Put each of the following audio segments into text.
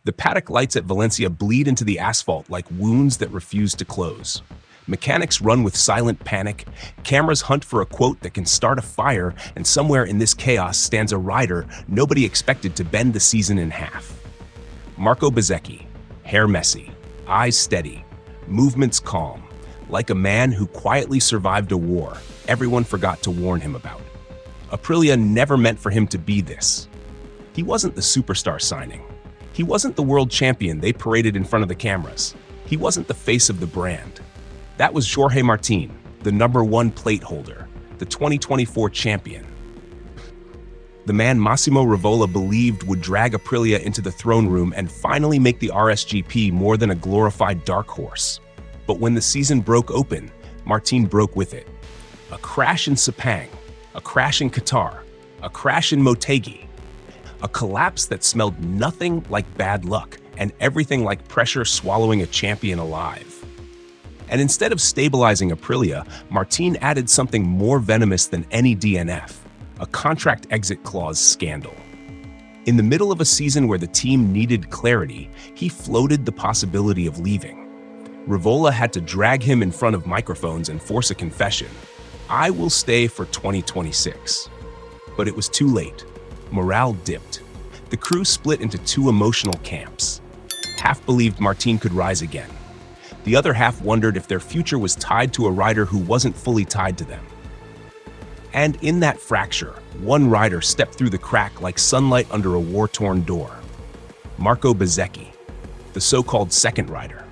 The paddock lights at Valencia bleed into the asphalt like wounds that refuse to close. Mechanics run with silent panic, cameras hunt for a quote that can start a fire, and somewhere in this chaos stands a rider nobody expected to bend the season in half. Marco Bezzecchi, hair messy, eyes steady, movements calm, like a man who quietly survived a war everyone forgot to warn him about. Aprilia never meant for him to be this. He wasn't the superstar signing. He wasn't the world champion they paraded in front of the cameras. He wasn't the face of the brand. That was Jorge Martin, the #1 plate holder, the 2024 champion. The man Massimo Rivola believed would drag Aprilia into the throne room and finally make the RSGP more than a glorified dark horse. But when the season broke open, Martin broke with it. A crash in Sepang, a crash in Qatar, a crash in Motegi, a collapse that smelled nothing like bad luck and everything like pressure swallowing a champion alive. And instead of stabilizing Aprilia, Martin added something more venomous than any DNF, a contract exit clause scandal. In the middle of a season where the team needed clarity, he floated the possibility of leaving. Rivola had to drag him in front of microphones and force a confession. I will stay for 2026. But it was too late. Morale dipped. The crew split into two emotional camps. Half believed Martin could rise again. The other half wondered if their future was tied to a rider who wasn't fully tied to them. And in that fracture, one rider stepped through the crack like sunlight under a war-torn door. Marco Bezzecchi, the so-called second rider.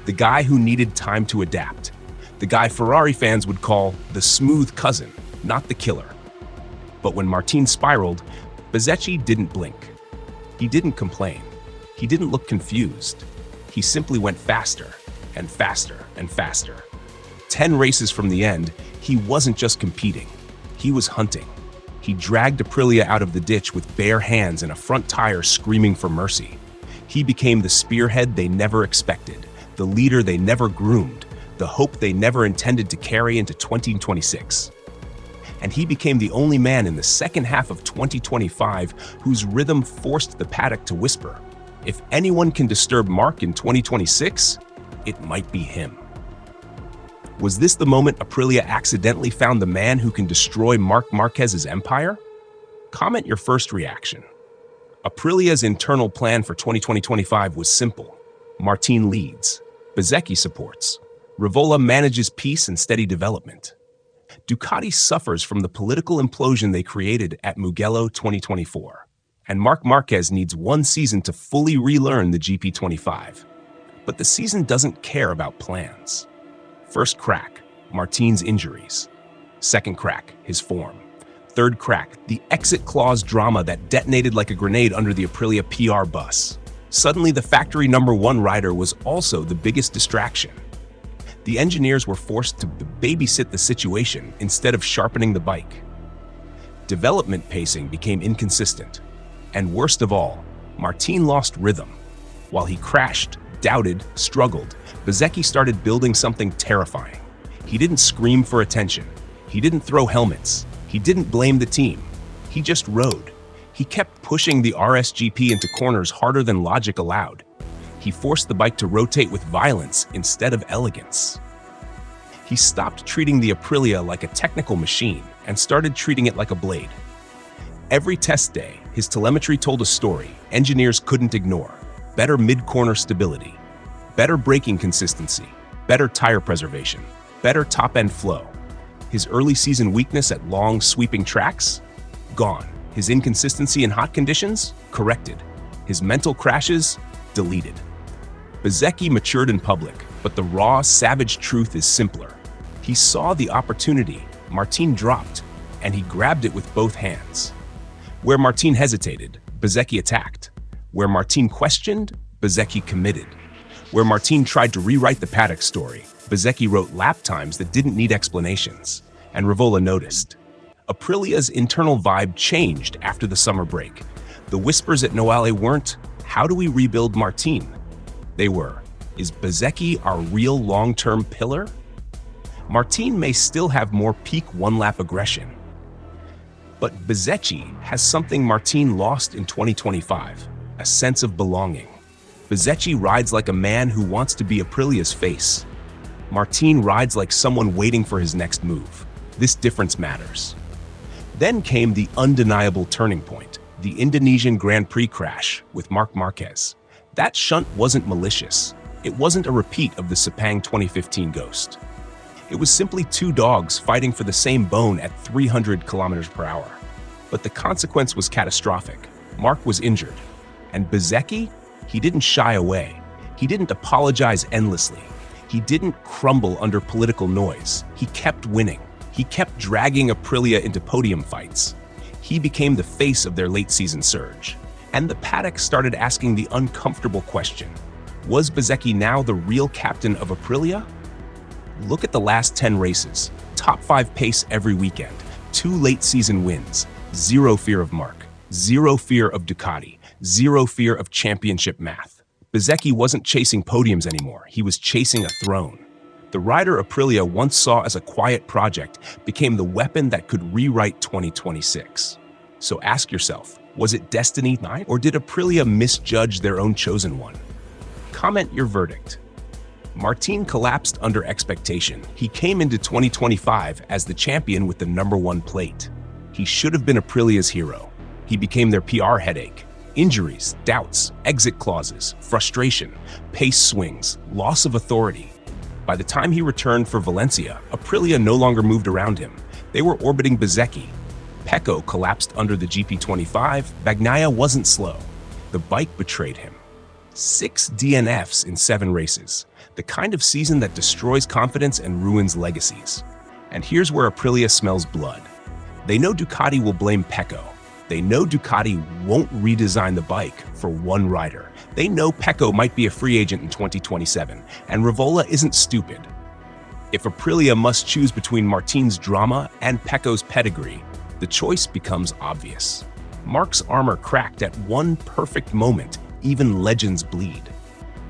The guy who needed time to adapt. The guy Ferrari fans would call the smooth cousin, not the killer. But when Martin spiraled, Bezzecchi didn't blink. He didn't complain. He didn't look confused. He simply went faster and faster and faster. 10 races from the end, he wasn't just competing. He was hunting. He dragged Aprilia out of the ditch with bare hands and a front tire screaming for mercy. He became the spearhead they never expected, the leader they never groomed, the hope they never intended to carry into 2026. And he became the only man in the second half of 2025 whose rhythm forced the paddock to whisper, if anyone can disturb Marc in 2026, it might be him. Was this the moment Aprilia accidentally found the man who can destroy Marc Marquez's empire? Comment your first reaction. Aprilia's internal plan for 2020-25 was simple. Martin leads. Bezzecchi supports. Rivola manages peace and steady development. Ducati suffers from the political implosion they created at Mugello 2024. And Marc Marquez needs one season to fully relearn the GP25. But the season doesn't care about plans. First crack, Martin's injuries. Second crack, his form. Third crack, the exit clause drama that detonated like a grenade under the Aprilia PR bus. Suddenly, the factory #1 rider was also the biggest distraction. The engineers were forced to babysit the situation instead of sharpening the bike. Development pacing became inconsistent. And worst of all, Martin lost rhythm. While he crashed, doubted, struggled, Bezzecchi started building something terrifying. He didn't scream for attention. He didn't throw helmets. He didn't blame the team. He just rode. He kept pushing the RSGP into corners harder than logic allowed. He forced the bike to rotate with violence instead of elegance. He stopped treating the Aprilia like a technical machine and started treating it like a blade. Every test day, his telemetry told a story engineers couldn't ignore. Better mid-corner stability, better braking consistency, better tire preservation, better top-end flow. His early season weakness at long, sweeping tracks? Gone. His inconsistency in hot conditions? Corrected. His mental crashes? Deleted. Bezzecchi matured in public, but the raw, savage truth is simpler. He saw the opportunity, Martin dropped, and he grabbed it with both hands. Where Martin hesitated, Bezzecchi attacked. Where Martin questioned, Bezzecchi committed. Where Martin tried to rewrite the paddock story, Bezzecchi wrote lap times that didn't need explanations. And Rivola noticed. Aprilia's internal vibe changed after the summer break. The whispers at Noale weren't, how do we rebuild Martin? They were, is Bezzecchi our real long-term pillar? Martin may still have more peak one-lap aggression. But Bezzecchi has something Martin lost in 2025, a sense of belonging. Bezzecchi rides like a man who wants to be Aprilia's face. Martin rides like someone waiting for his next move. This difference matters. Then came the undeniable turning point, the Indonesian Grand Prix crash with Marc'S. That shunt wasn't malicious. It wasn't a repeat of the Sepang 2015 ghost. It was simply two dogs fighting for the same bone at 300 kilometers per hour. But the consequence was catastrophic. Marc was injured. And Bezzecchi, he didn't shy away. He didn't apologize endlessly. He didn't crumble under political noise. He kept winning. He kept dragging Aprilia into podium fights. He became the face of their late-season surge. And the paddock started asking the uncomfortable question. Was Bezzecchi now the real captain of Aprilia? Look at the last 10 races. Top 5 pace every weekend. 2 late-season wins. Zero fear of Marc. Zero fear of Ducati. Zero fear of championship math. Bezzecchi wasn't chasing podiums anymore. He was chasing a throne. The rider Aprilia once saw as a quiet project became the weapon that could rewrite 2026. So ask yourself, was it destiny, or did Aprilia misjudge their own chosen one? Comment your verdict. Martin collapsed under expectation. He came into 2025 as the champion with the #1 plate. He should have been Aprilia's hero. He became their PR headache. Injuries, doubts, exit clauses, frustration, pace swings, loss of authority. By the time he returned for Valencia, Aprilia no longer moved around him. They were orbiting Bezzecchi. Pecco collapsed under the GP25. Bagnaia wasn't slow. The bike betrayed him. 6 DNFs in 7 races. The kind of season that destroys confidence and ruins legacies. And here's where Aprilia smells blood. They know Ducati will blame Pecco. They know Ducati won't redesign the bike for one rider. They know Pecco might be a free agent in 2027, and Rivola isn't stupid. If Aprilia must choose between Martin's drama and Pecco's pedigree, the choice becomes obvious. Marc's armor cracked at one perfect moment. Even legends bleed.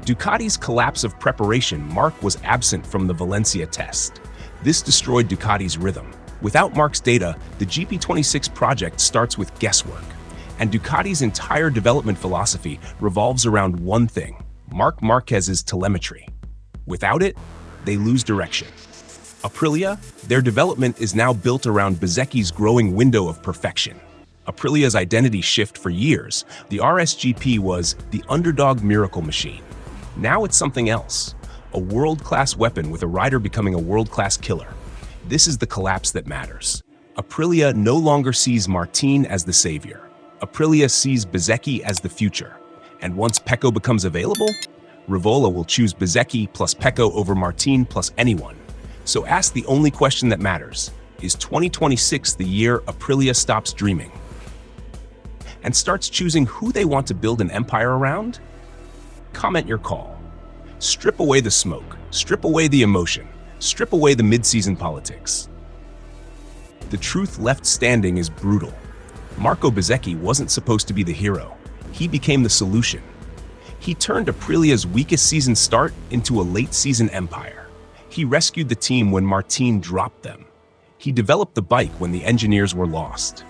Ducati's collapse of preparation. Marc was absent from the Valencia test. This destroyed Ducati's rhythm. Without Marc's data, the GP26 project starts with guesswork. And Ducati's entire development philosophy revolves around one thing: Marc Marquez's telemetry. Without it, they lose direction. Aprilia, their development is now built around Bezzecchi's growing window of perfection. Aprilia's identity shift for years. The RSGP was the underdog miracle machine. Now it's something else. A world-class weapon with a rider becoming a world-class killer. This is the collapse that matters. Aprilia no longer sees Martin as the savior. Aprilia sees Bezzecchi as the future. And once Pecco becomes available, Rivola will choose Bezzecchi plus Pecco over Martin plus anyone. So ask the only question that matters. Is 2026 the year Aprilia stops dreaming and starts choosing who they want to build an empire around? Comment your call. Strip away the smoke, strip away the emotion, strip away the mid-season politics. The truth left standing is brutal. Marco Bezzecchi wasn't supposed to be the hero. He became the solution. He turned Aprilia's weakest season start into a late-season empire. He rescued the team when Martin dropped them. He developed the bike when the engineers were lost.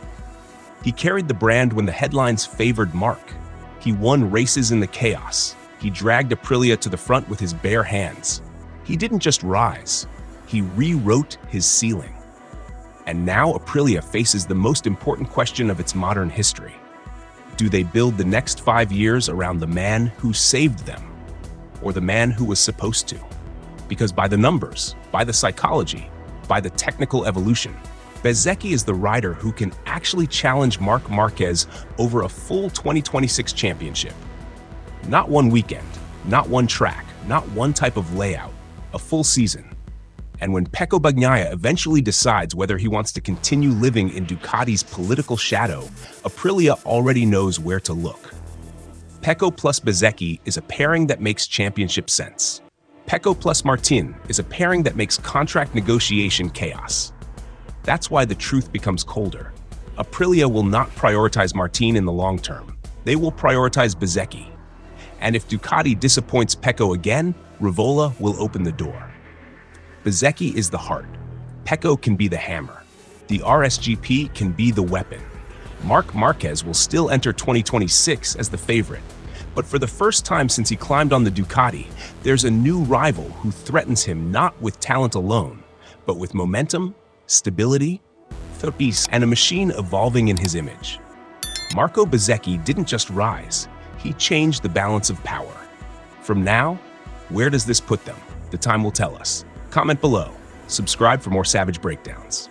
He carried the brand when the headlines favored Marc. He won races in the chaos. He dragged Aprilia to the front with his bare hands. He didn't just rise, he rewrote his ceiling. And now Aprilia faces the most important question of its modern history. Do they build the next 5 years around the man who saved them, or the man who was supposed to? Because by the numbers, by the psychology, by the technical evolution, Bezzecchi is the rider who can actually challenge Marc Marquez over a full 2026 championship. Not one weekend, not one track, not one type of layout, a full season. And when Pecco Bagnaia eventually decides whether he wants to continue living in Ducati's political shadow, Aprilia already knows where to look. Pecco plus Bezzecchi is a pairing that makes championship sense. Pecco plus Martin is a pairing that makes contract negotiation chaos. That's why the truth becomes colder. Aprilia will not prioritize Martin in the long term. They will prioritize Bezzecchi. And if Ducati disappoints Pecco again, Rivola will open the door. Bezzecchi is the heart. Pecco can be the hammer. The RSGP can be the weapon. Marc Marquez will still enter 2026 as the favorite, But for the first time since he climbed on the Ducati, there's a new rival who threatens him not with talent alone, but with momentum, stability, and a machine evolving in his image. Marco Bezzecchi didn't just rise, he changed the balance of power. From now, where does this put them? The time will tell us. Comment below. Subscribe for more savage breakdowns.